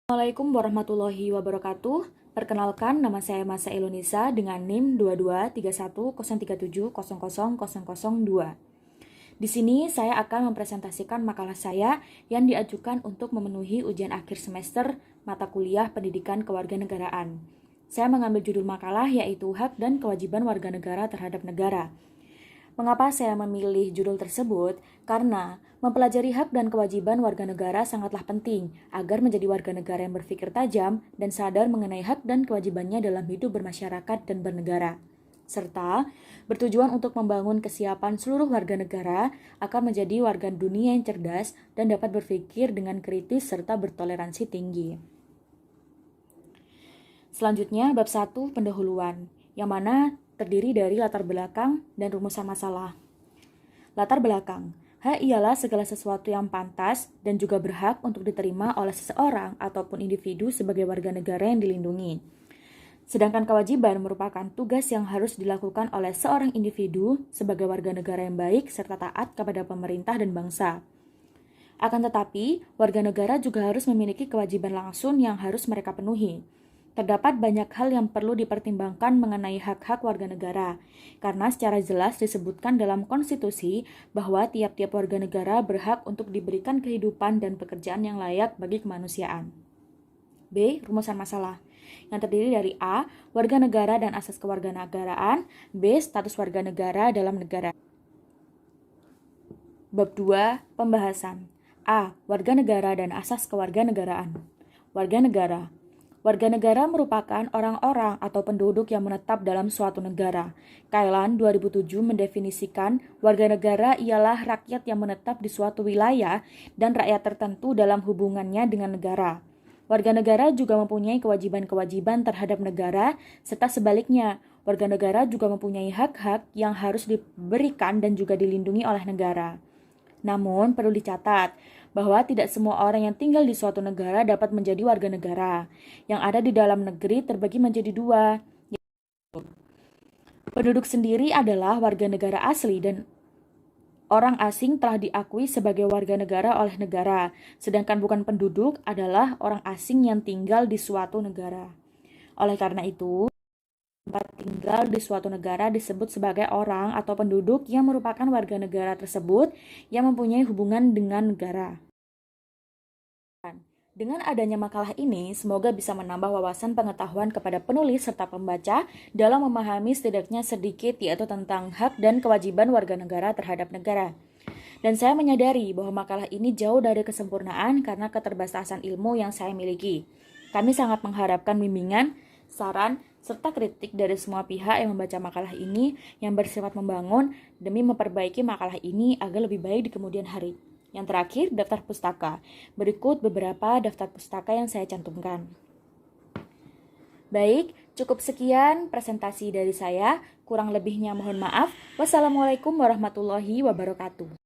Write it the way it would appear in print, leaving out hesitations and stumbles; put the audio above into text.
Assalamualaikum warahmatullahi wabarakatuh. Perkenalkan, nama saya Masa Elonisa dengan NIM 22310370000002. Di sini saya akan mempresentasikan makalah saya yang diajukan untuk memenuhi ujian akhir semester mata kuliah Pendidikan Kewarganegaraan. Saya mengambil judul makalah yaitu Hak dan Kewajiban Warga Negara Terhadap Negara. Mengapa saya memilih judul tersebut? Karena mempelajari hak dan kewajiban warga negara sangatlah penting agar menjadi warga negara yang berpikir tajam dan sadar mengenai hak dan kewajibannya dalam hidup bermasyarakat dan bernegara. Serta bertujuan untuk membangun kesiapan seluruh warga negara akan menjadi warga dunia yang cerdas dan dapat berpikir dengan kritis serta bertoleransi tinggi. Selanjutnya, bab 1 pendahuluan, yang mana terdiri dari latar belakang dan rumusan masalah. Latar belakang. Hak ialah segala sesuatu yang pantas dan juga berhak untuk diterima oleh seseorang ataupun individu sebagai warga negara yang dilindungi. Sedangkan kewajiban merupakan tugas yang harus dilakukan oleh seorang individu sebagai warga negara yang baik serta taat kepada pemerintah dan bangsa. Akan tetapi, warga negara juga harus memiliki kewajiban langsung yang harus mereka penuhi. Terdapat banyak hal yang perlu dipertimbangkan mengenai hak-hak warga negara, karena secara jelas disebutkan dalam konstitusi bahwa tiap-tiap warga negara berhak untuk diberikan kehidupan dan pekerjaan yang layak bagi kemanusiaan. B. Rumusan masalah, yang terdiri dari A. Warga negara dan asas kewarganegaraan, B. Status warga negara dalam negara. Bab 2. Pembahasan. A. Warga negara dan asas kewarganegaraan. Warga negara. Warga negara merupakan orang-orang atau penduduk yang menetap dalam suatu negara. Kailan 2007 mendefinisikan warga negara ialah rakyat yang menetap di suatu wilayah dan rakyat tertentu dalam hubungannya dengan negara. Warga negara juga mempunyai kewajiban-kewajiban terhadap negara, serta sebaliknya, warga negara juga mempunyai hak-hak yang harus diberikan dan juga dilindungi oleh negara. Namun, perlu dicatat bahwa tidak semua orang yang tinggal di suatu negara dapat menjadi warga negara. Yang ada di dalam negeri terbagi menjadi dua. Penduduk sendiri adalah warga negara asli dan orang asing telah diakui sebagai warga negara oleh negara, sedangkan bukan penduduk adalah orang asing yang tinggal di suatu negara. Oleh karena itu, tempat tinggal di suatu negara disebut sebagai orang atau penduduk yang merupakan warga negara tersebut yang mempunyai hubungan dengan negara. Dengan adanya makalah ini, semoga bisa menambah wawasan pengetahuan kepada penulis serta pembaca dalam memahami setidaknya sedikit yaitu tentang hak dan kewajiban warga negara terhadap negara. Dan saya menyadari bahwa makalah ini jauh dari kesempurnaan karena keterbatasan ilmu yang saya miliki. Kami sangat mengharapkan bimbingan, saran, serta kritik dari semua pihak yang membaca makalah ini yang bersifat membangun demi memperbaiki makalah ini agar lebih baik di kemudian hari. Yang terakhir, daftar pustaka. Berikut beberapa daftar pustaka yang saya cantumkan. Baik, cukup sekian presentasi dari saya. Kurang lebihnya mohon maaf. Wassalamualaikum warahmatullahi wabarakatuh.